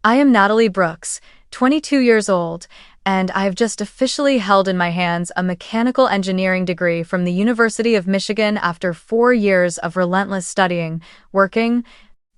I am Natalie Brooks, 22 years old, and I have just officially held in my hands a mechanical engineering degree from the University of Michigan after 4 years of relentless studying, working,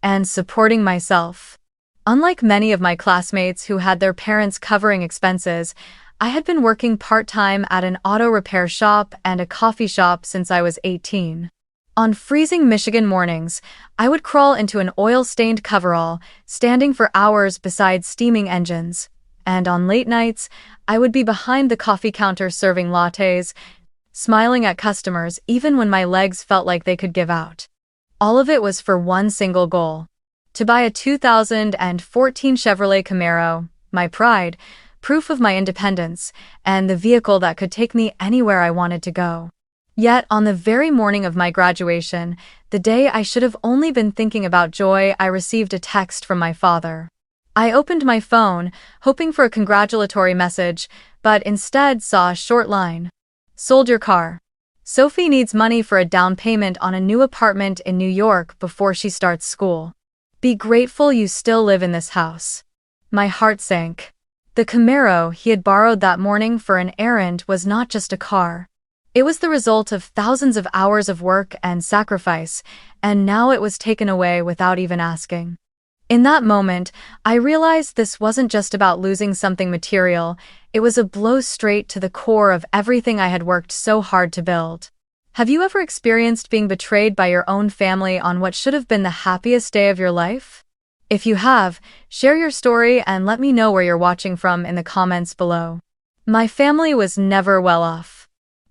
and supporting myself. Unlike many of my classmates who had their parents covering expenses, I had been working part-time at an auto repair shop and a coffee shop since I was 18. On freezing Michigan mornings, I would crawl into an oil-stained coverall, standing for hours beside steaming engines. And on late nights, I would be behind the coffee counter serving lattes, smiling at customers even when my legs felt like they could give out. All of it was for one single goal: to buy a 2014 Chevrolet Camaro, my pride, proof of my independence, and the vehicle that could take me anywhere I wanted to go. Yet, on the very morning of my graduation, the day I should have only been thinking about joy, I received a text from my father. I opened my phone, hoping for a congratulatory message, but instead saw a short line. "Sold your car. Sophie needs money for a down payment on a new apartment in New York before she starts school. Be grateful you still live in this house." My heart sank. The Camaro he had borrowed that morning for an errand was not just a car. It was the result of thousands of hours of work and sacrifice, and now it was taken away without even asking. In that moment, I realized this wasn't just about losing something material, it was a blow straight to the core of everything I had worked so hard to build. Have you ever experienced being betrayed by your own family on what should have been the happiest day of your life? If you have, share your story and let me know where you're watching from in the comments below. My family was never well off.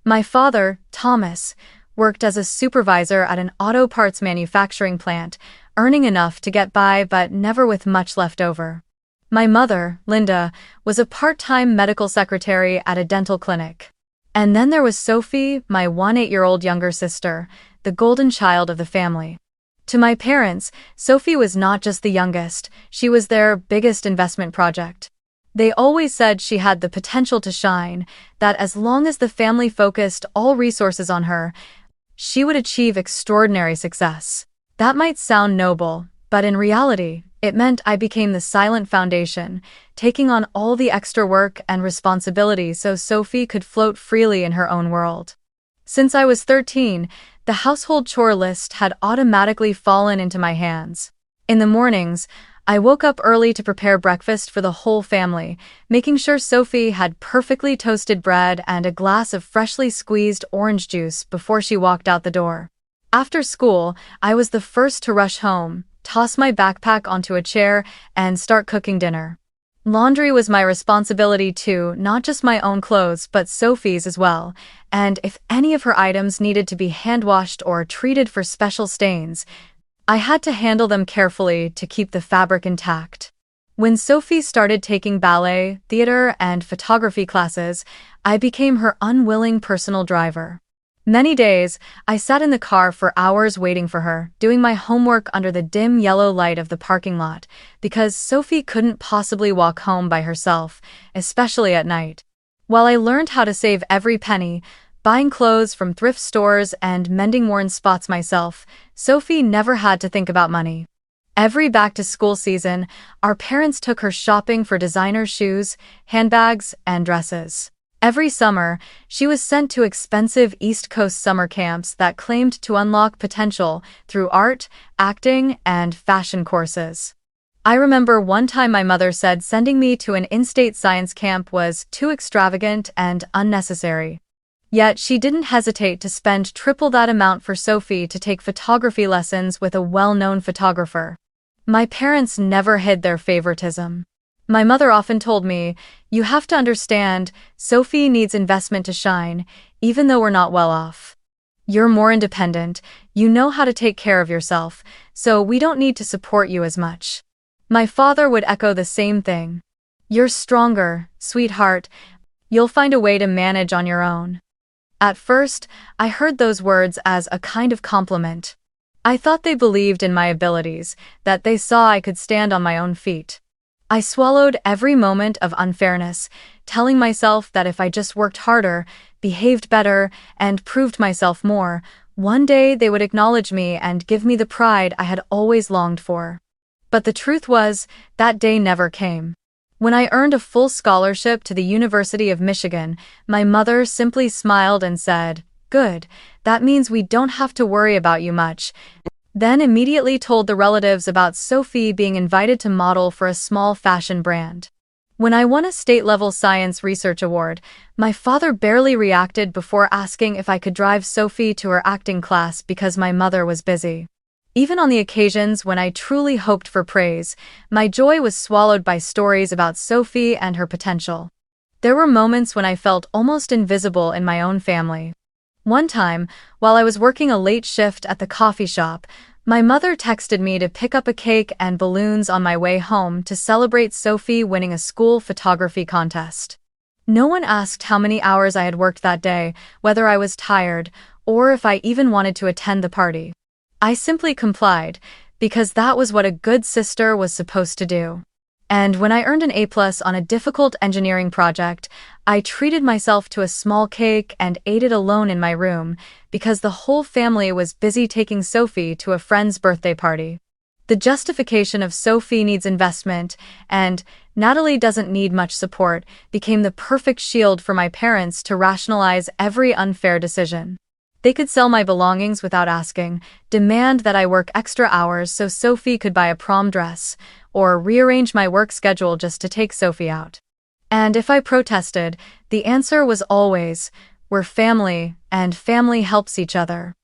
My father, Thomas, worked as a supervisor at an auto parts manufacturing plant, earning enough to get by but never with much left over. My mother, Linda, was a part-time medical secretary at a dental clinic. And then there was Sophie, my 18-year-old younger sister, the golden child of the family. To my parents, Sophie was not just the youngest, she was their biggest investment project. They always said she had the potential to shine, that as long as the family focused all resources on her, she would achieve extraordinary success. That might sound noble, but in reality, it meant I became the silent foundation, taking on all the extra work and responsibility so Sophie could float freely in her own world. Since I was 13, the household chore list had automatically fallen into my hands. In the mornings, I woke up early to prepare breakfast for the whole family, making sure Sophie had perfectly toasted bread and a glass of freshly squeezed orange juice before she walked out the door. After school, I was the first to rush home, toss my backpack onto a chair, and start cooking dinner. Laundry was my responsibility too, not just my own clothes but Sophie's as well, and if any of her items needed to be hand-washed or treated for special stains, I had to handle them carefully to keep the fabric intact. When Sophie started taking ballet, theater, and photography classes, I became her unwilling personal driver. Many days, I sat in the car for hours waiting for her, doing my homework under the dim yellow light of the parking lot, because Sophie couldn't possibly walk home by herself, especially at night. While I learned how to save every penny, buying clothes from thrift stores and mending worn spots myself, Sophie never had to think about money. Every back-to-school season, our parents took her shopping for designer shoes, handbags, and dresses. Every summer, she was sent to expensive East Coast summer camps that claimed to unlock potential through art, acting, and fashion courses. I remember one time my mother said sending me to an in-state science camp was too extravagant and unnecessary. Yet she didn't hesitate to spend triple that amount for Sophie to take photography lessons with a well-known photographer. My parents never hid their favoritism. My mother often told me, "You have to understand, Sophie needs investment to shine, even though we're not well off. You're more independent, you know how to take care of yourself, so we don't need to support you as much." My father would echo the same thing. "You're stronger, sweetheart. You'll find a way to manage on your own." At first, I heard those words as a kind of compliment. I thought they believed in my abilities, that they saw I could stand on my own feet. I swallowed every moment of unfairness, telling myself that if I just worked harder, behaved better, and proved myself more, one day they would acknowledge me and give me the pride I had always longed for. But the truth was, that day never came. When I earned a full scholarship to the University of Michigan, my mother simply smiled and said, "Good, that means we don't have to worry about you much." Then immediately told the relatives about Sophie being invited to model for a small fashion brand. When I won a state-level science research award, my father barely reacted before asking if I could drive Sophie to her acting class because my mother was busy. Even on the occasions when I truly hoped for praise, my joy was swallowed by stories about Sophie and her potential. There were moments when I felt almost invisible in my own family. One time, while I was working a late shift at the coffee shop, my mother texted me to pick up a cake and balloons on my way home to celebrate Sophie winning a school photography contest. No one asked how many hours I had worked that day, whether I was tired, or if I even wanted to attend the party. I simply complied, because that was what a good sister was supposed to do. And when I earned an A+ on a difficult engineering project, I treated myself to a small cake and ate it alone in my room, because the whole family was busy taking Sophie to a friend's birthday party. The justification of Sophie needs investment and Natalie doesn't need much support became the perfect shield for my parents to rationalize every unfair decision. They could sell my belongings without asking, demand that I work extra hours so Sophie could buy a prom dress, or rearrange my work schedule just to take Sophie out. And if I protested, the answer was always, "We're family, and family helps each other."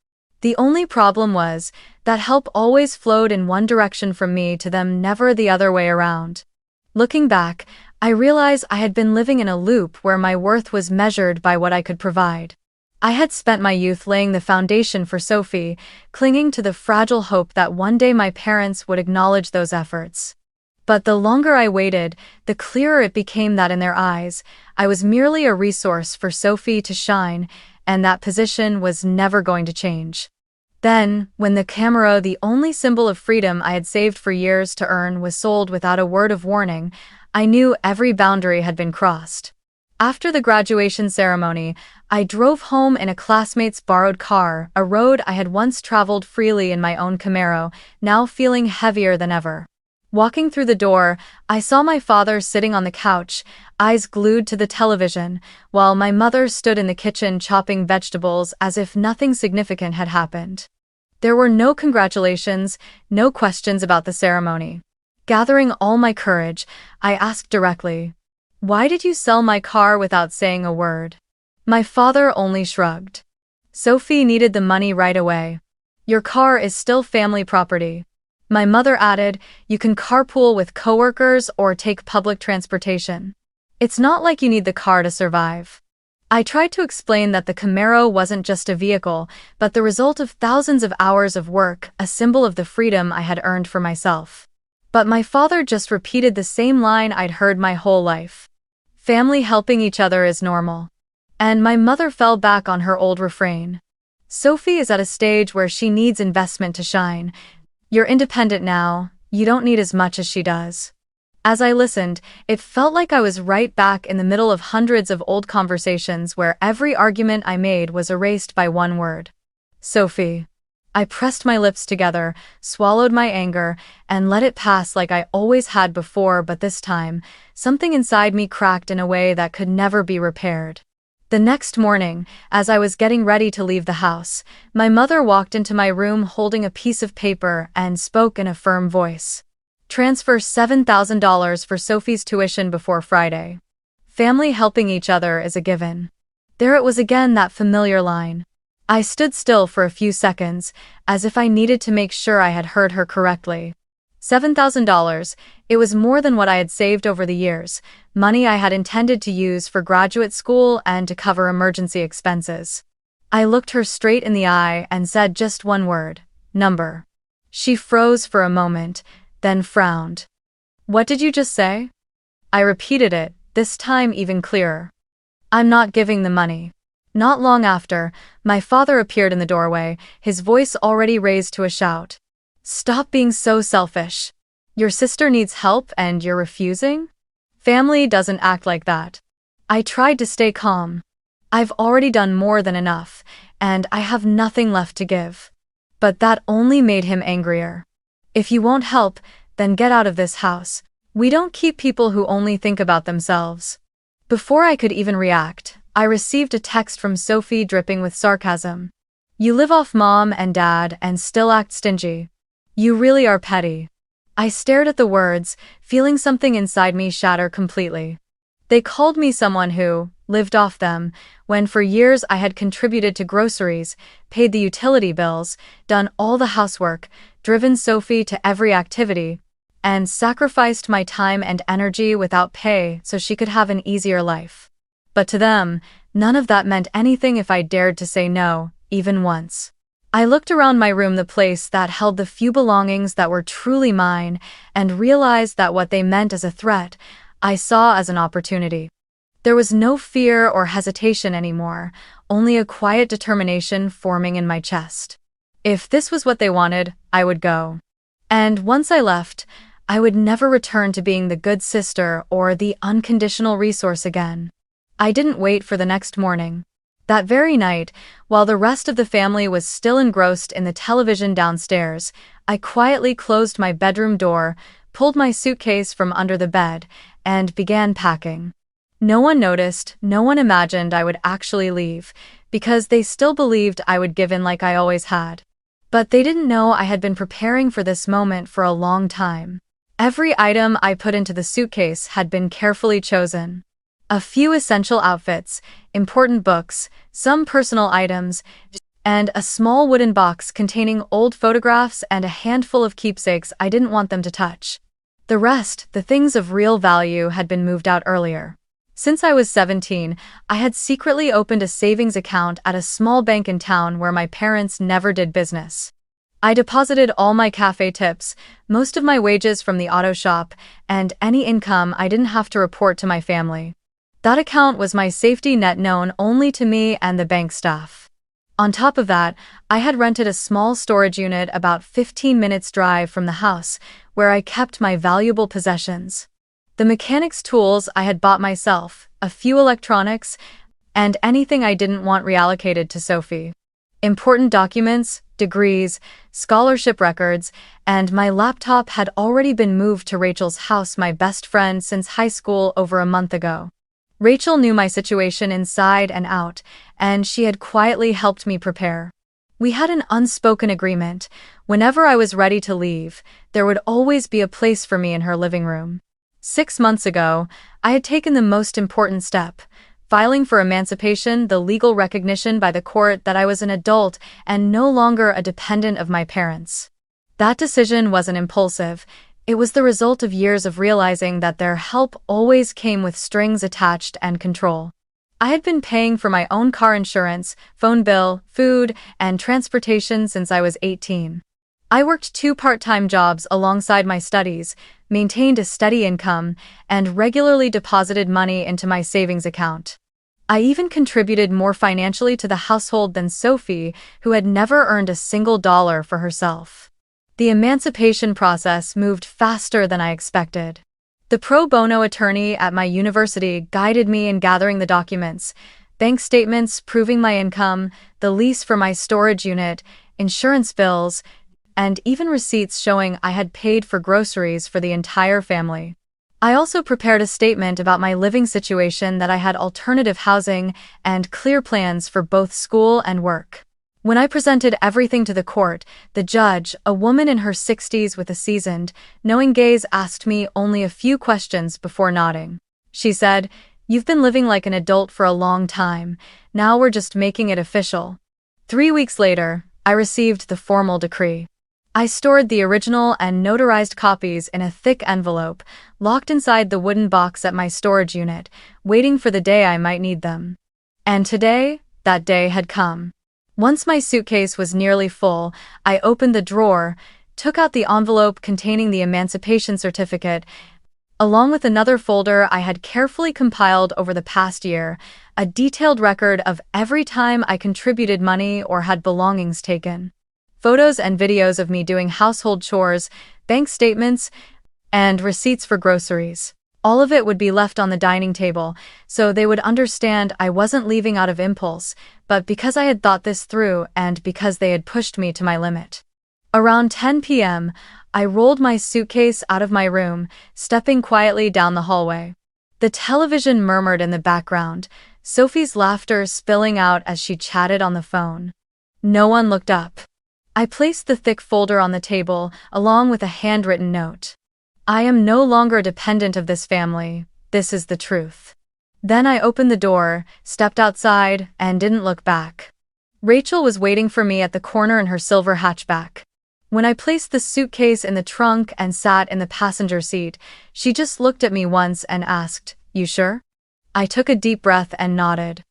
The only problem was that help always flowed in one direction from me to them, never the other way around. Looking back, I realize I had been living in a loop where my worth was measured by what I could provide. I had spent my youth laying the foundation for Sophie, clinging to the fragile hope that one day my parents would acknowledge those efforts. But the longer I waited, the clearer it became that in their eyes, I was merely a resource for Sophie to shine, and that position was never going to change. Then, when the Camaro, the only symbol of freedom I had saved for years to earn, was sold without a word of warning, I knew every boundary had been crossed. After the graduation ceremony, I drove home in a classmate's borrowed car, a road I had once traveled freely in my own Camaro, now feeling heavier than ever. Walking through the door, I saw my father sitting on the couch, eyes glued to the television, while my mother stood in the kitchen chopping vegetables as if nothing significant had happened. There were no congratulations, no questions about the ceremony. Gathering all my courage, I asked directly, "Why did you sell my car without saying a word?" My father only shrugged. "Sophie needed the money right away. Your car is still family property." My mother added, "You can carpool with coworkers or take public transportation. It's not like you need the car to survive." I tried to explain that the Camaro wasn't just a vehicle, but the result of thousands of hours of work, a symbol of the freedom I had earned for myself. But my father just repeated the same line I'd heard my whole life. "Family helping each other is normal." And my mother fell back on her old refrain. "Sophie is at a stage where she needs investment to shine. You're independent now, you don't need as much as she does." As I listened, it felt like I was right back in the middle of hundreds of old conversations where every argument I made was erased by one word. Sophie. I pressed my lips together, swallowed my anger, and let it pass like I always had before, but this time, something inside me cracked in a way that could never be repaired. The next morning, as I was getting ready to leave the house, my mother walked into my room holding a piece of paper and spoke in a firm voice. "Transfer $7,000 for Sophie's tuition before Friday. Family helping each other is a given." There it was again, that familiar line. I stood still for a few seconds, as if I needed to make sure I had heard her correctly. $7,000, it was more than what I had saved over the years, money I had intended to use for graduate school and to cover emergency expenses. I looked her straight in the eye and said just one word, "Number." She froze for a moment, then frowned. "What did you just say?" I repeated it, this time even clearer. "I'm not giving the money." Not long after, my father appeared in the doorway, his voice already raised to a shout. "Stop being so selfish. Your sister needs help and you're refusing? Family doesn't act like that." I tried to stay calm. "I've already done more than enough, and I have nothing left to give." But that only made him angrier. "If you won't help, then get out of this house. We don't keep people who only think about themselves." Before I could even react, I received a text from Sophie dripping with sarcasm. "You live off mom and dad and still act stingy. You really are petty." I stared at the words, feeling something inside me shatter completely. They called me someone who lived off them, when for years I had contributed to groceries, paid the utility bills, done all the housework, driven Sophie to every activity, and sacrificed my time and energy without pay so she could have an easier life. But to them, none of that meant anything if I dared to say no, even once. I looked around my room, the place that held the few belongings that were truly mine, and realized that what they meant as a threat, I saw as an opportunity. There was no fear or hesitation anymore, only a quiet determination forming in my chest. If this was what they wanted, I would go. And once I left, I would never return to being the good sister or the unconditional resource again. I didn't wait for the next morning. That very night, while the rest of the family was still engrossed in the television downstairs, I quietly closed my bedroom door, pulled my suitcase from under the bed, and began packing. No one noticed, no one imagined I would actually leave, because they still believed I would give in like I always had. But they didn't know I had been preparing for this moment for a long time. Every item I put into the suitcase had been carefully chosen. A few essential outfits, important books, some personal items, and a small wooden box containing old photographs and a handful of keepsakes I didn't want them to touch. The rest, the things of real value, had been moved out earlier. Since I was 17, I had secretly opened a savings account at a small bank in town where my parents never did business. I deposited all my café tips, most of my wages from the auto shop, and any income I didn't have to report to my family. That account was my safety net, known only to me and the bank staff. On top of that, I had rented a small storage unit about 15 minutes drive from the house, where I kept my valuable possessions. The mechanics tools I had bought myself, a few electronics, and anything I didn't want reallocated to Sophie. Important documents, degrees, scholarship records, and my laptop had already been moved to Rachel's house, my best friend since high school, over a month ago. Rachel knew my situation inside and out, and she had quietly helped me prepare. We had an unspoken agreement. Whenever I was ready to leave, there would always be a place for me in her living room. 6 months ago, I had taken the most important step, filing for emancipation, the legal recognition by the court that I was an adult and no longer a dependent of my parents. That decision wasn't impulsive. It was the result of years of realizing that their help always came with strings attached and control. I had been paying for my own car insurance, phone bill, food, and transportation since I was 18. I worked 2 part-time jobs alongside my studies, maintained a steady income, and regularly deposited money into my savings account. I even contributed more financially to the household than Sophie, who had never earned a single dollar for herself. The emancipation process moved faster than I expected. The pro bono attorney at my university guided me in gathering the documents, bank statements proving my income, the lease for my storage unit, insurance bills, and even receipts showing I had paid for groceries for the entire family. I also prepared a statement about my living situation, that I had alternative housing and clear plans for both school and work. When I presented everything to the court, the judge, a woman in her 60s with a seasoned, knowing gaze, asked me only a few questions before nodding. She said, "You've been living like an adult for a long time. Now we're just making it official." 3 weeks later, I received the formal decree. I stored the original and notarized copies in a thick envelope, locked inside the wooden box at my storage unit, waiting for the day I might need them. And today, that day had come. Once my suitcase was nearly full, I opened the drawer, took out the envelope containing the emancipation certificate, along with another folder I had carefully compiled over the past year, a detailed record of every time I contributed money or had belongings taken. Photos and videos of me doing household chores, bank statements, and receipts for groceries. All of it would be left on the dining table, so they would understand I wasn't leaving out of impulse, but because I had thought this through and because they had pushed me to my limit. Around 10 p.m., I rolled my suitcase out of my room, stepping quietly down the hallway. The television murmured in the background, Sophie's laughter spilling out as she chatted on the phone. No one looked up. I placed the thick folder on the table, along with a handwritten note. I am no longer dependent of this family. This is the truth. Then I opened the door, stepped outside, and didn't look back. Rachel was waiting for me at the corner in her silver hatchback. When I placed the suitcase in the trunk and sat in the passenger seat, she just looked at me once and asked, "You sure?" I took a deep breath and nodded.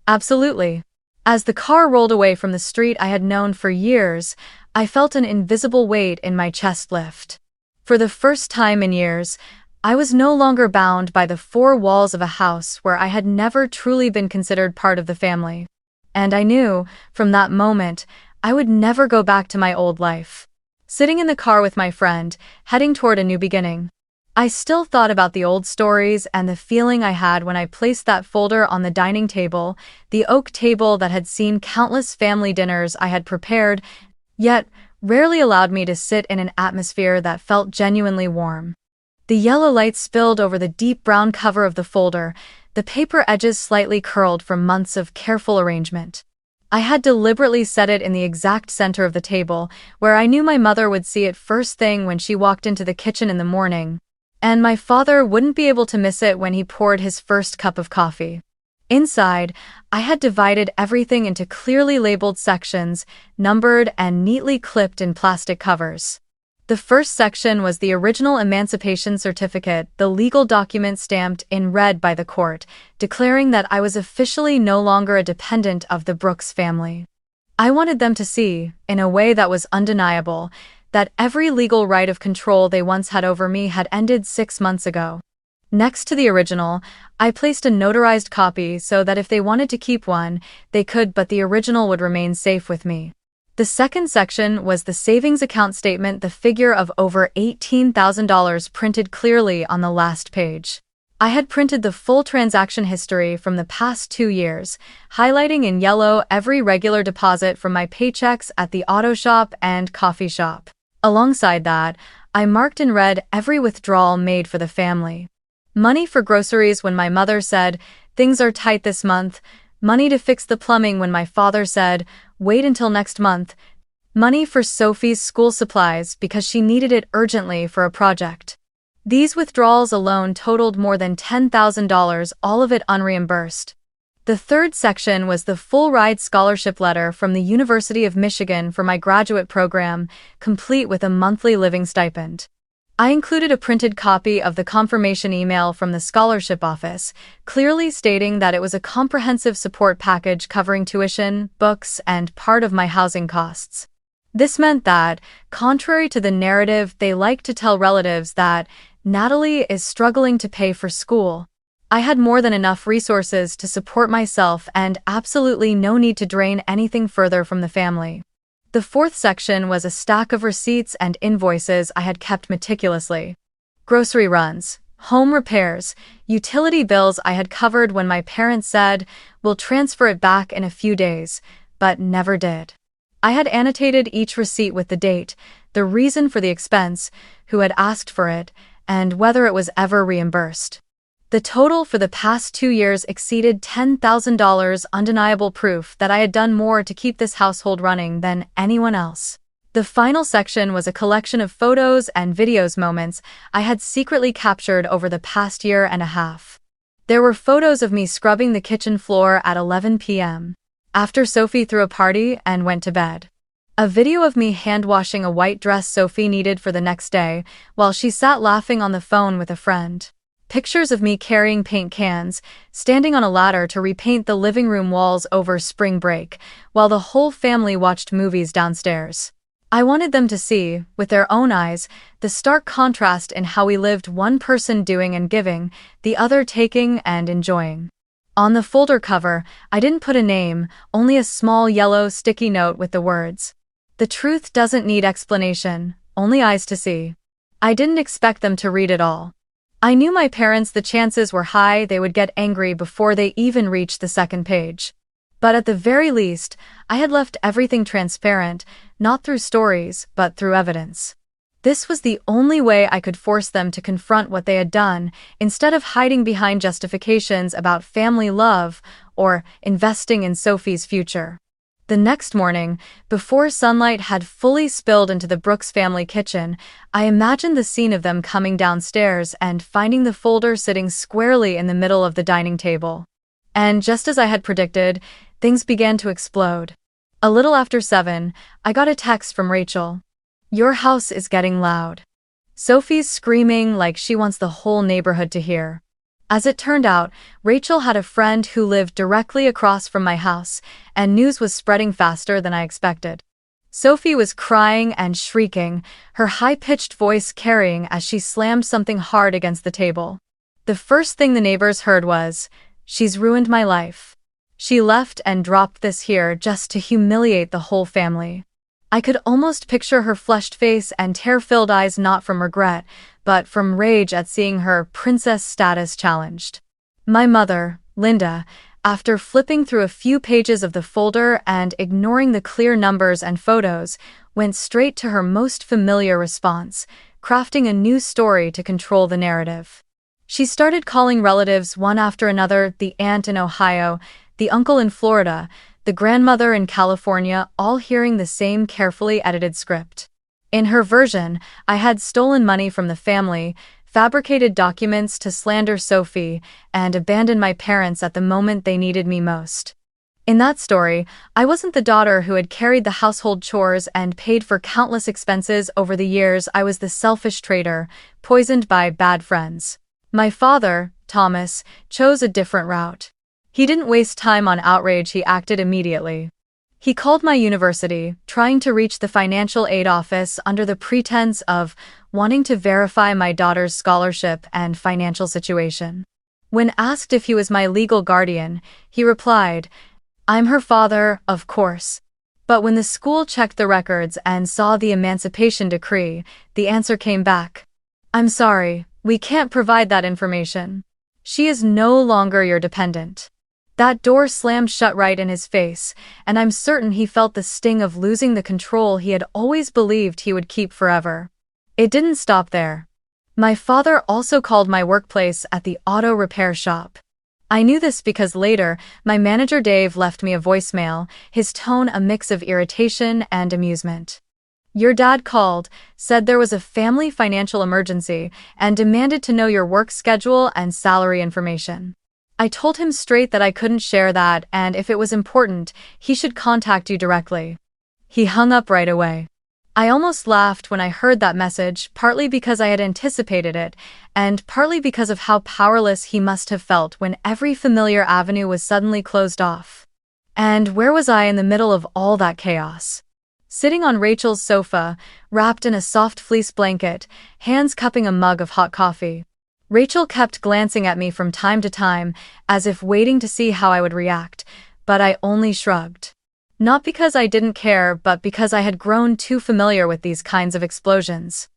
Absolutely. As the car rolled away from the street I had known for years, I felt an invisible weight in my chest lift. For the first time in years, I was no longer bound by the four walls of a house where I had never truly been considered part of the family. And I knew, from that moment, I would never go back to my old life. Sitting in the car with my friend, heading toward a new beginning, I still thought about the old stories and the feeling I had when I placed that folder on the dining table, the oak table that had seen countless family dinners I had prepared, yet rarely allowed me to sit in an atmosphere that felt genuinely warm. The yellow light spilled over the deep brown cover of the folder, the paper edges slightly curled from months of careful arrangement. I had deliberately set it in the exact center of the table, where I knew my mother would see it first thing when she walked into the kitchen in the morning, and my father wouldn't be able to miss it when he poured his first cup of coffee. Inside, I had divided everything into clearly labeled sections, numbered and neatly clipped in plastic covers. The first section was the original emancipation certificate, the legal document stamped in red by the court, declaring that I was officially no longer a dependent of the Brooks family. I wanted them to see, in a way that was undeniable, that every legal right of control they once had over me had ended 6 months ago. Next to the original, I placed a notarized copy so that if they wanted to keep one, they could, but the original would remain safe with me. The second section was the savings account statement, the figure of over $18,000 printed clearly on the last page. I had printed the full transaction history from the past 2 years, highlighting in yellow every regular deposit from my paychecks at the auto shop and coffee shop. Alongside that, I marked in red every withdrawal made for the family. Money for groceries when my mother said, "Things are tight this month." Money to fix the plumbing when my father said, "Wait until next month." Money for Sophie's school supplies because she needed it urgently for a project. These withdrawals alone totaled more than $10,000, all of it unreimbursed. The third section was the full-ride scholarship letter from the University of Michigan for my graduate program, complete with a monthly living stipend. I included a printed copy of the confirmation email from the scholarship office, clearly stating that it was a comprehensive support package covering tuition, books, and part of my housing costs. This meant that, contrary to the narrative they like to tell relatives that Natalie is struggling to pay for school, I had more than enough resources to support myself and absolutely no need to drain anything further from the family. The fourth section was a stack of receipts and invoices I had kept meticulously. Grocery runs, home repairs, utility bills I had covered when my parents said, "We'll transfer it back in a few days," but never did. I had annotated each receipt with the date, the reason for the expense, who had asked for it, and whether it was ever reimbursed. The total for the past 2 years exceeded $10,000, undeniable proof that I had done more to keep this household running than anyone else. The final section was a collection of photos and videos moments I had secretly captured over the past year and a half. There were photos of me scrubbing the kitchen floor at 11 p.m. after Sophie threw a party and went to bed. A video of me hand-washing a white dress Sophie needed for the next day while she sat laughing on the phone with a friend. Pictures of me carrying paint cans, standing on a ladder to repaint the living room walls over spring break, while the whole family watched movies downstairs. I wanted them to see, with their own eyes, the stark contrast in how we lived, one person doing and giving, the other taking and enjoying. On the folder cover, I didn't put a name, only a small yellow sticky note with the words, "The truth doesn't need explanation, only eyes to see." I didn't expect them to read it all. I knew my parents, the chances were high they would get angry before they even reached the second page. But at the very least, I had left everything transparent, not through stories, but through evidence. This was the only way I could force them to confront what they had done, instead of hiding behind justifications about family love or investing in Sophie's future. The next morning, before sunlight had fully spilled into the Brooks family kitchen, I imagined the scene of them coming downstairs and finding the folder sitting squarely in the middle of the dining table. And just as I had predicted, things began to explode. A little after 7, I got a text from Rachel. "Your house is getting loud." Sophie's screaming like she wants the whole neighborhood to hear. As it turned out, Rachel had a friend who lived directly across from my house, and news was spreading faster than I expected. Sophie was crying and shrieking, her high-pitched voice carrying as she slammed something hard against the table. The first thing the neighbors heard was, "She's ruined my life. She left and dropped this here just to humiliate the whole family." I could almost picture her flushed face and tear-filled eyes, not from regret, but from rage at seeing her princess status challenged. My mother, Linda, after flipping through a few pages of the folder and ignoring the clear numbers and photos, went straight to her most familiar response, crafting a new story to control the narrative. She started calling relatives one after another, the aunt in Ohio, the uncle in Florida, the grandmother in California, all hearing the same carefully edited script. In her version, I had stolen money from the family, fabricated documents to slander Sophie, and abandoned my parents at the moment they needed me most. In that story, I wasn't the daughter who had carried the household chores and paid for countless expenses over the years. I was the selfish traitor, poisoned by bad friends. My father, Thomas, chose a different route. He didn't waste time on outrage, he acted immediately. He called my university, trying to reach the financial aid office under the pretense of wanting to verify my daughter's scholarship and financial situation. When asked if he was my legal guardian, he replied, "I'm her father, of course." But when the school checked the records and saw the emancipation decree, the answer came back. "I'm sorry, we can't provide that information. She is no longer your dependent." That door slammed shut right in his face, and I'm certain he felt the sting of losing the control he had always believed he would keep forever. It didn't stop there. My father also called my workplace at the auto repair shop. I knew this because later, my manager Dave left me a voicemail, his tone a mix of irritation and amusement. "Your dad called, said there was a family financial emergency, and demanded to know your work schedule and salary information. I told him straight that I couldn't share that, and if it was important, he should contact you directly." He hung up right away. I almost laughed when I heard that message, partly because I had anticipated it, and partly because of how powerless he must have felt when every familiar avenue was suddenly closed off. And where was I in the middle of all that chaos? Sitting on Rachel's sofa, wrapped in a soft fleece blanket, hands cupping a mug of hot coffee. Rachel kept glancing at me from time to time, as if waiting to see how I would react, but I only shrugged. Not because I didn't care, but because I had grown too familiar with these kinds of explosions.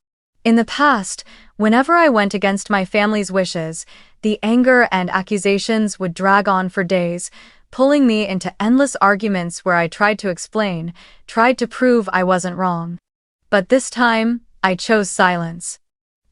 In the past, whenever I went against my family's wishes, the anger and accusations would drag on for days, pulling me into endless arguments where I tried to explain, tried to prove I wasn't wrong. But this time, I chose silence.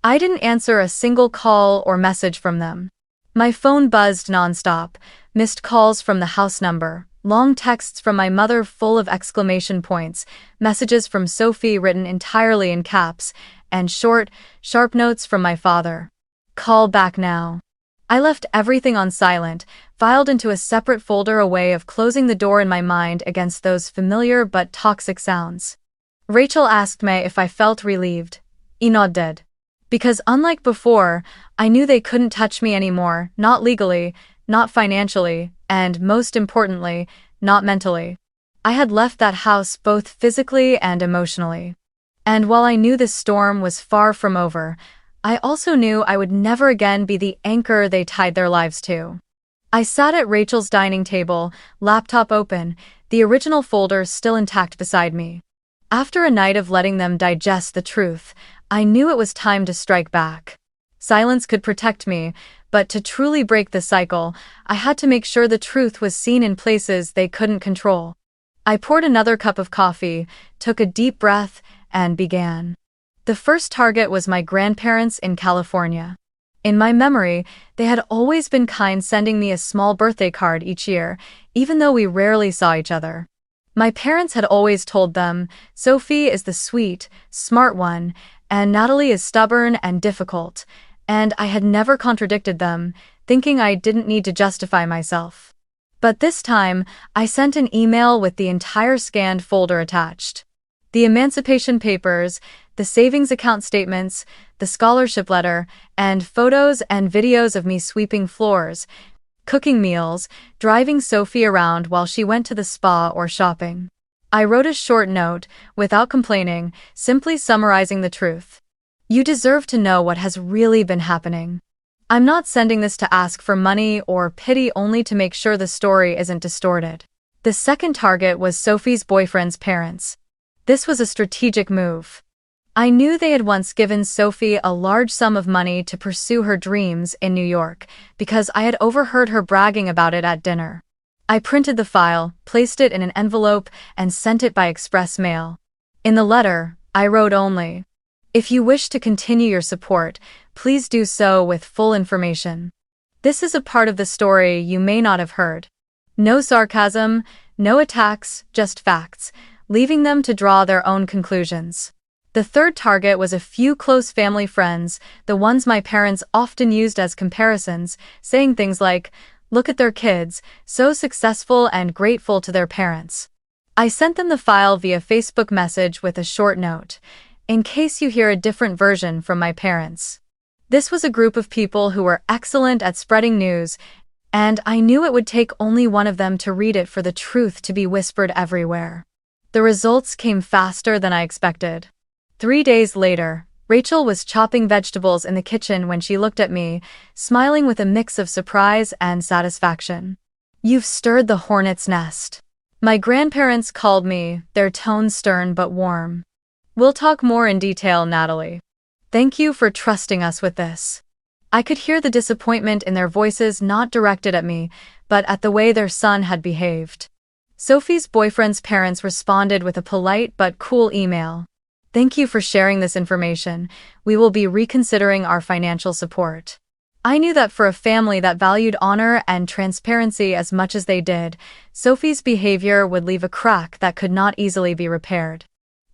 I didn't answer a single call or message from them. My phone buzzed nonstop, missed calls from the house number, long texts from my mother full of exclamation points, messages from Sophie written entirely in caps, and short, sharp notes from my father. "Call back now." I left everything on silent, filed into a separate folder, a way of closing the door in my mind against those familiar but toxic sounds. Rachel asked me if I felt relieved. I nodded. Because unlike before, I knew they couldn't touch me anymore, not legally, not financially, and most importantly, not mentally. I had left that house both physically and emotionally. And while I knew this storm was far from over, I also knew I would never again be the anchor they tied their lives to. I sat at Rachel's dining table, laptop open, the original folder still intact beside me. After a night of letting them digest the truth, I knew it was time to strike back. Silence could protect me, But to truly break the cycle, I had to make sure the truth was seen in places they couldn't control. I poured another cup of coffee, took a deep breath, and began. The first target was my grandparents in California. In my memory, they had always been kind, sending me a small birthday card each year, even though we rarely saw each other. My parents had always told them, Sophie is the sweet, smart one, and Natalie is stubborn and difficult, and I had never contradicted them, thinking I didn't need to justify myself. But this time, I sent an email with the entire scanned folder attached. The emancipation papers, the savings account statements, the scholarship letter, and photos and videos of me sweeping floors, cooking meals, driving Sophie around while she went to the spa or shopping. I wrote a short note, without complaining, simply summarizing the truth. You deserve to know what has really been happening. I'm not sending this to ask for money or pity, only to make sure the story isn't distorted. The second target was Sophie's boyfriend's parents. This was a strategic move. I knew they had once given Sophie a large sum of money to pursue her dreams in New York, because I had overheard her bragging about it at dinner. I printed the file, placed it in an envelope, and sent it by express mail. In the letter, I wrote only, "If you wish to continue your support, please do so with full information." This is a part of the story you may not have heard. No sarcasm, no attacks, just facts, leaving them to draw their own conclusions. The third target was a few close family friends, the ones my parents often used as comparisons, saying things like, "Look at their kids, so successful and grateful to their parents." I sent them the file via Facebook message with a short note, in case you hear a different version from my parents. This was a group of people who were excellent at spreading news, and I knew it would take only one of them to read it for the truth to be whispered everywhere. The results came faster than I expected. 3 days later, Rachel was chopping vegetables in the kitchen when she looked at me, smiling with a mix of surprise and satisfaction. "You've stirred the hornet's nest." My grandparents called me, their tone stern but warm. "We'll talk more in detail, Natalie. Thank you for trusting us with this." I could hear the disappointment in their voices, not directed at me, but at the way their son had behaved. Sophie's boyfriend's parents responded with a polite but cool email. "Thank you for sharing this information. We will be reconsidering our financial support." I knew that for a family that valued honor and transparency as much as they did, Sophie's behavior would leave a crack that could not easily be repaired.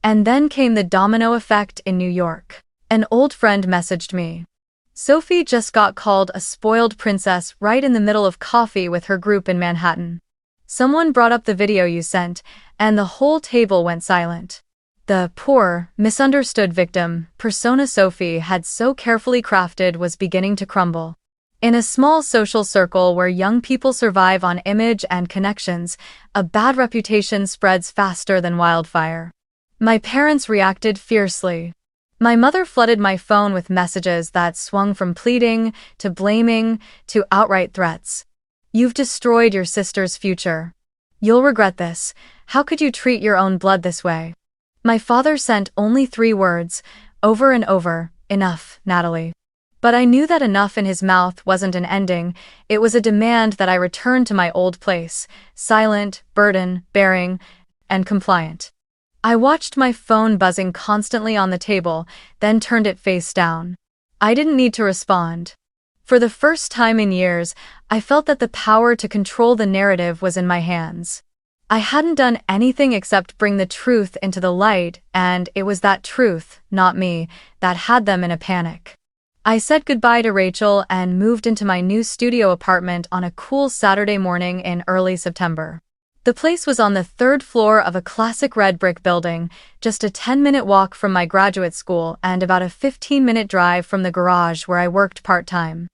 And then came the domino effect in New York. An old friend messaged me. "Sophie just got called a spoiled princess right in the middle of coffee with her group in Manhattan. Someone brought up the video you sent, and the whole table went silent." The poor, misunderstood victim persona Sophie had so carefully crafted was beginning to crumble. In a small social circle where young people survive on image and connections, a bad reputation spreads faster than wildfire. My parents reacted fiercely. My mother flooded my phone with messages that swung from pleading to blaming to outright threats. "You've destroyed your sister's future. You'll regret this. How could you treat your own blood this way?" My father sent only 3 words, over and over, "Enough, Natalie." But I knew that enough in his mouth wasn't an ending, it was a demand that I return to my old place, silent, burden-bearing, and compliant. I watched my phone buzzing constantly on the table, then turned it face down. I didn't need to respond. For the first time in years, I felt that the power to control the narrative was in my hands. I hadn't done anything except bring the truth into the light, and it was that truth, not me, that had them in a panic. I said goodbye to Rachel and moved into my new studio apartment on a cool Saturday morning in early September. The place was on the 3rd floor of a classic red brick building, just a 10-minute walk from my graduate school and about a 15-minute drive from the garage where I worked part-time.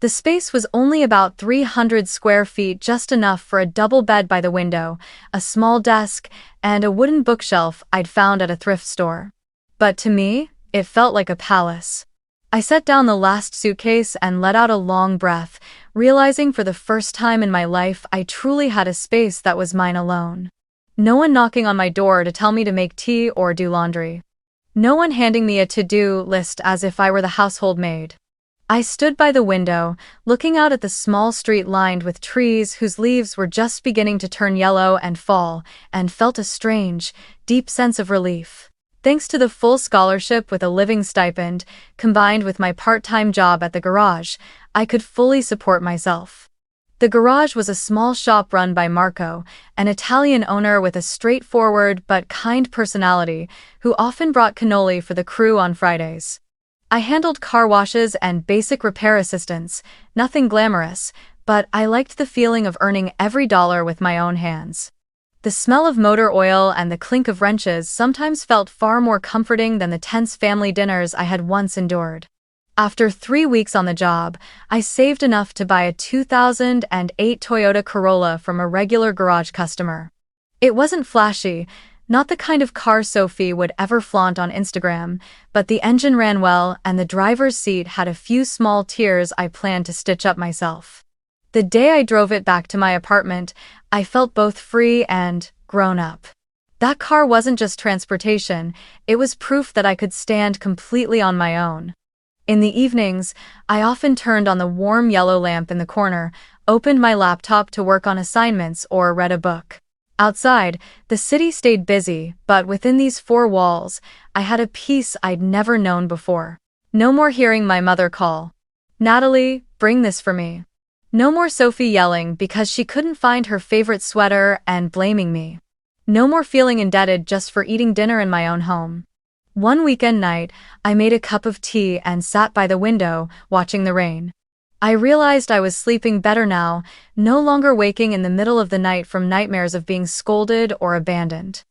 The space was only about 300 square feet, just enough for a double bed by the window, a small desk, and a wooden bookshelf I'd found at a thrift store. But to me, it felt like a palace. I set down the last suitcase and let out a long breath, realizing for the first time in my life I truly had a space that was mine alone. No one knocking on my door to tell me to make tea or do laundry. No one handing me a to-do list as if I were the household maid. I stood by the window, looking out at the small street lined with trees whose leaves were just beginning to turn yellow and fall, and felt a strange, deep sense of relief. Thanks to the full scholarship with a living stipend, combined with my part-time job at the garage, I could fully support myself. The garage was a small shop run by Marco, an Italian owner with a straightforward but kind personality, who often brought cannoli for the crew on Fridays. I handled car washes and basic repair assistance, nothing glamorous, but I liked the feeling of earning every dollar with my own hands. The smell of motor oil and the clink of wrenches sometimes felt far more comforting than the tense family dinners I had once endured. After 3 weeks on the job, I saved enough to buy a 2008 Toyota Corolla from a regular garage customer. It wasn't flashy, not the kind of car Sophie would ever flaunt on Instagram, but the engine ran well and the driver's seat had a few small tears I planned to stitch up myself. The day I drove it back to my apartment, I felt both free and grown up. That car wasn't just transportation, it was proof that I could stand completely on my own. In the evenings, I often turned on the warm yellow lamp in the corner, opened my laptop to work on assignments or read a book. Outside, the city stayed busy, but within these 4 walls, I had a peace I'd never known before. No more hearing my mother call, "Natalie, bring this for me." No more Sophie yelling because she couldn't find her favorite sweater and blaming me. No more feeling indebted just for eating dinner in my own home. One weekend night, I made a cup of tea and sat by the window, watching the rain. I realized I was sleeping better now, no longer waking in the middle of the night from nightmares of being scolded or abandoned.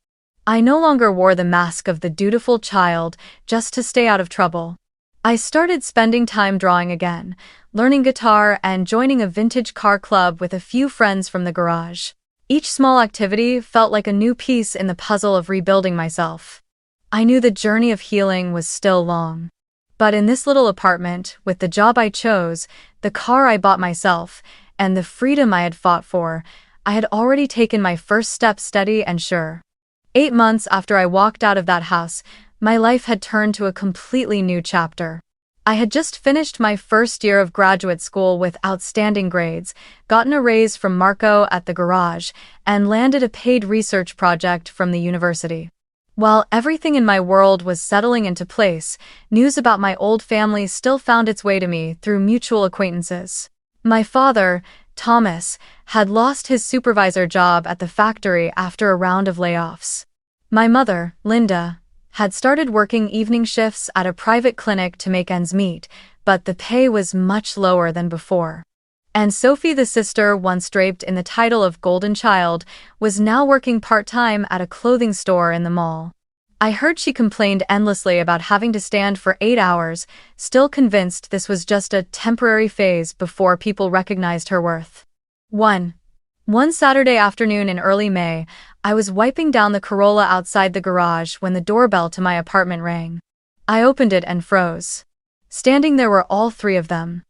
I no longer wore the mask of the dutiful child just to stay out of trouble. I started spending time drawing again, learning guitar and joining a vintage car club with a few friends from the garage. Each small activity felt like a new piece in the puzzle of rebuilding myself. I knew the journey of healing was still long. But in this little apartment, with the job I chose, the car I bought myself, and the freedom I had fought for, I had already taken my first step steady and sure. 8 months after I walked out of that house, my life had turned to a completely new chapter. I had just finished my first year of graduate school with outstanding grades, gotten a raise from Marco at the garage, and landed a paid research project from the university. While everything in my world was settling into place, news about my old family still found its way to me through mutual acquaintances. My father, Thomas, had lost his supervisor job at the factory after a round of layoffs. My mother, Linda, had started working evening shifts at a private clinic to make ends meet, but the pay was much lower than before. And Sophie, the sister once draped in the title of Golden Child, was now working part-time at a clothing store in the mall. I heard she complained endlessly about having to stand for 8 hours, still convinced this was just a temporary phase before people recognized her worth. One Saturday afternoon in early May, I was wiping down the Corolla outside the garage when the doorbell to my apartment rang. I opened it and froze. Standing there were all 3 of them.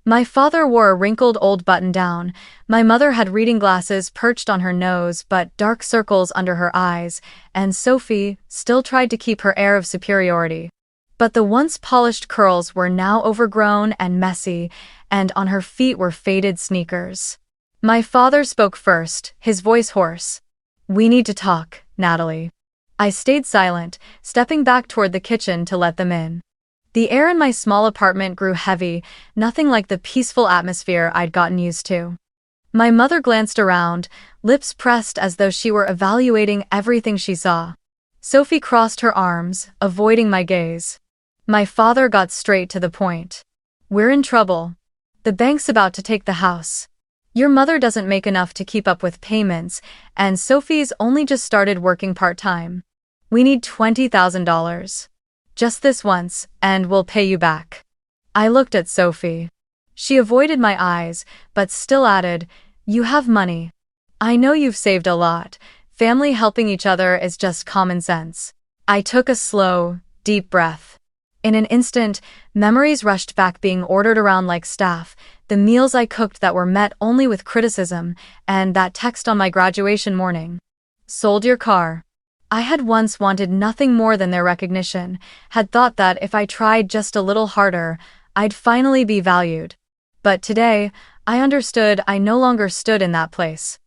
My father wore a wrinkled old button-down, my mother had reading glasses perched on her nose but dark circles under her eyes, and Sophie still tried to keep her air of superiority. But the once polished curls were now overgrown and messy, and on her feet were faded sneakers. My father spoke first, his voice hoarse. "We need to talk, Natalie." I stayed silent, stepping back toward the kitchen to let them in. The air in my small apartment grew heavy, nothing like the peaceful atmosphere I'd gotten used to. My mother glanced around, lips pressed as though she were evaluating everything she saw. Sophie crossed her arms, avoiding my gaze. My father got straight to the point. "We're in trouble. The bank's about to take the house. Your mother doesn't make enough to keep up with payments, and Sophie's only just started working part-time. We need $20,000. Just this once, and we'll pay you back." I looked at Sophie. She avoided my eyes, but still added, "You have money. I know you've saved a lot. Family helping each other is just common sense." I took a slow, deep breath. In an instant, memories rushed back, being ordered around like staff, the meals I cooked that were met only with criticism, and that text on my graduation morning. "Sold your car." I had once wanted nothing more than their recognition, had thought that if I tried just a little harder, I'd finally be valued. But today, I understood I no longer stood in that place.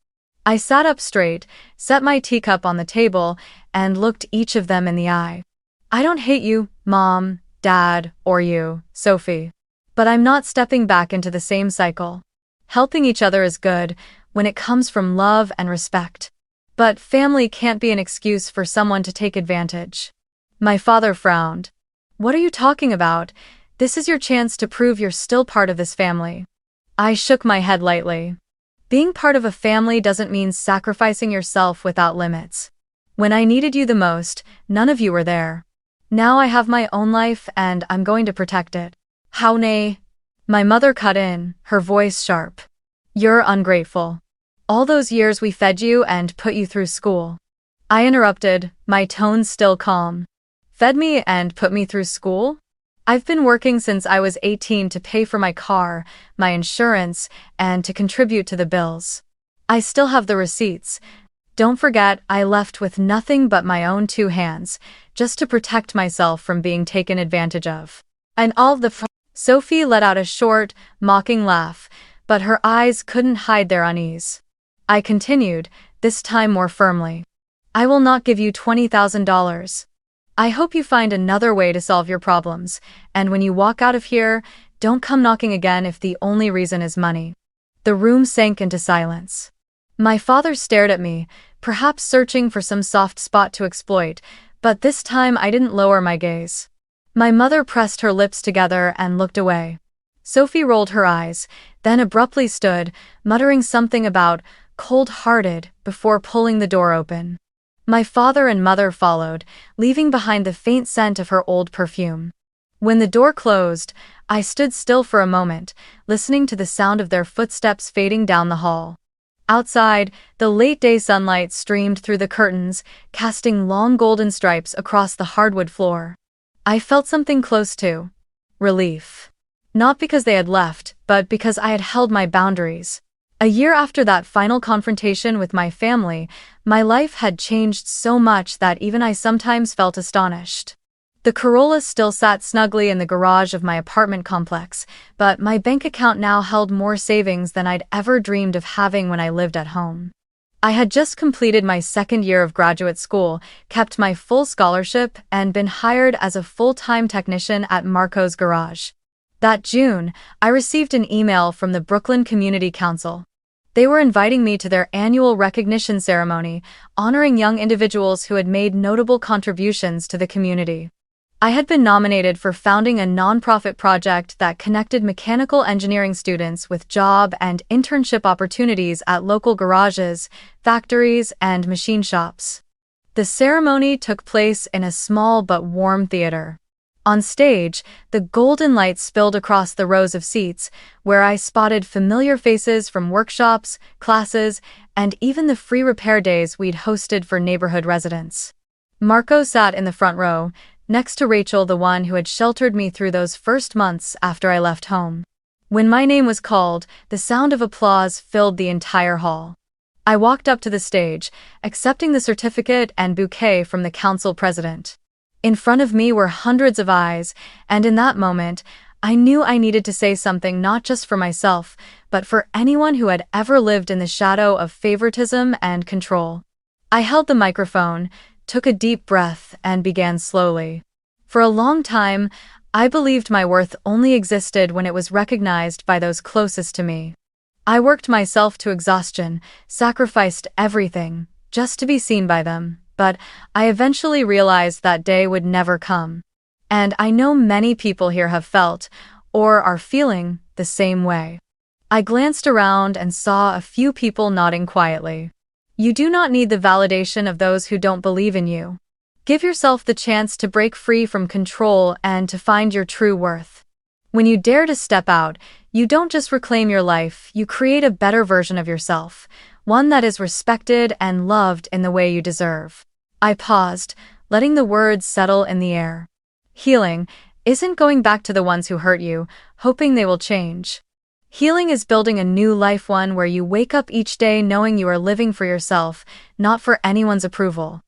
I sat up straight, set my teacup on the table, and looked each of them in the eye. I don't hate you, Mom, Dad, or you, Sophie. But I'm not stepping back into the same cycle. Helping each other is good when it comes from love and respect. But family can't be an excuse for someone to take advantage. My father frowned. What are you talking about? This is your chance to prove you're still part of this family. I shook my head lightly. Being part of a family doesn't mean sacrificing yourself without limits. When I needed you the most, none of you were there. Now I have my own life and I'm going to protect it. How nay? My mother cut in, her voice sharp. You're ungrateful. All those years we fed you and put you through school. I interrupted, my tone still calm. Fed me and put me through school? I've been working since I was 18 to pay for my car, my insurance, and to contribute to the bills. I still have the receipts. Don't forget, I left with nothing but my own 2 hands, just to protect myself from being taken advantage of. And all the Sophie let out a short, mocking laugh, but her eyes couldn't hide their unease. I continued, this time more firmly. I will not give you $20,000. I hope you find another way to solve your problems, and when you walk out of here, don't come knocking again if the only reason is money. The room sank into silence. My father stared at me, perhaps searching for some soft spot to exploit, but this time I didn't lower my gaze. My mother pressed her lips together and looked away. Sophie rolled her eyes, then abruptly stood, muttering something about cold-hearted before pulling the door open. My father and mother followed, leaving behind the faint scent of her old perfume. When the door closed, I stood still for a moment, listening to the sound of their footsteps fading down the hall. Outside, the late-day sunlight streamed through the curtains, casting long golden stripes across the hardwood floor. I felt something close to relief. Not because they had left, but because I had held my boundaries. A year after that final confrontation with my family, my life had changed so much that even I sometimes felt astonished. The Corolla still sat snugly in the garage of my apartment complex, but my bank account now held more savings than I'd ever dreamed of having when I lived at home. I had just completed my 2nd year of graduate school, kept my full scholarship, and been hired as a full-time technician at Marco's garage. That June, I received an email from the Brooklyn Community Council. They were inviting me to their annual recognition ceremony, honoring young individuals who had made notable contributions to the community. I had been nominated for founding a nonprofit project that connected mechanical engineering students with job and internship opportunities at local garages, factories, and machine shops. The ceremony took place in a small but warm theater. On stage, the golden light spilled across the rows of seats, where I spotted familiar faces from workshops, classes, and even the free repair days we'd hosted for neighborhood residents. Marco sat in the front row, next to Rachel, the one who had sheltered me through those first months after I left home. When my name was called, the sound of applause filled the entire hall. I walked up to the stage, accepting the certificate and bouquet from the council president. In front of me were hundreds of eyes, and in that moment, I knew I needed to say something not just for myself, but for anyone who had ever lived in the shadow of favoritism and control. I held the microphone, took a deep breath, and began slowly. For a long time, I believed my worth only existed when it was recognized by those closest to me. I worked myself to exhaustion, sacrificed everything, just to be seen by them, but I eventually realized that day would never come. And I know many people here have felt, or are feeling, the same way. I glanced around and saw a few people nodding quietly. You do not need the validation of those who don't believe in you. Give yourself the chance to break free from control and to find your true worth. When you dare to step out, you don't just reclaim your life, you create a better version of yourself, one that is respected and loved in the way you deserve. I paused, letting the words settle in the air. Healing isn't going back to the ones who hurt you, hoping they will change. Healing is building a new life, one where you wake up each day knowing you are living for yourself, not for anyone's approval.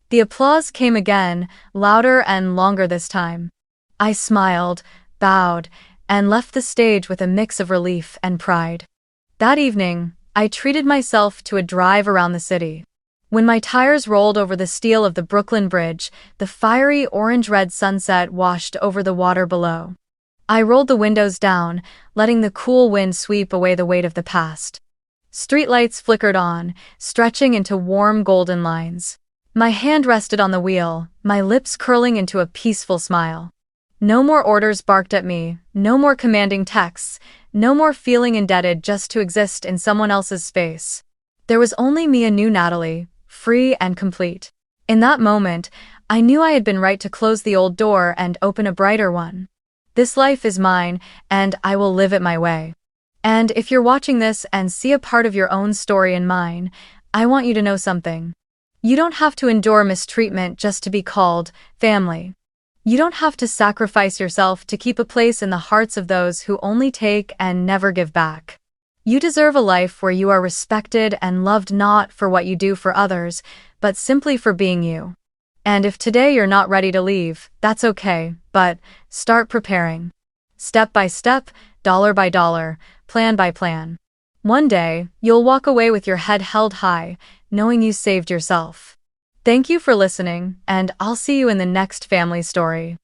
The applause came again, louder and longer this time. I smiled, bowed, and left the stage with a mix of relief and pride. That evening, I treated myself to a drive around the city. When my tires rolled over the steel of the Brooklyn Bridge, the fiery orange-red sunset washed over the water below. I rolled the windows down, letting the cool wind sweep away the weight of the past. Streetlights flickered on, stretching into warm golden lines. My hand rested on the wheel, my lips curling into a peaceful smile. No more orders barked at me, no more commanding texts, no more feeling indebted just to exist in someone else's space. There was only me, a new Natalie, free and complete. In that moment, I knew I had been right to close the old door and open a brighter one. This life is mine, and I will live it my way. And if you're watching this and see a part of your own story in mine, I want you to know something. You don't have to endure mistreatment just to be called family. You don't have to sacrifice yourself to keep a place in the hearts of those who only take and never give back. You deserve a life where you are respected and loved, not for what you do for others, but simply for being you. And if today you're not ready to leave, that's okay, but start preparing. Step by step, dollar by dollar, plan by plan. One day, you'll walk away with your head held high, knowing you saved yourself. Thank you for listening, and I'll see you in the next family story.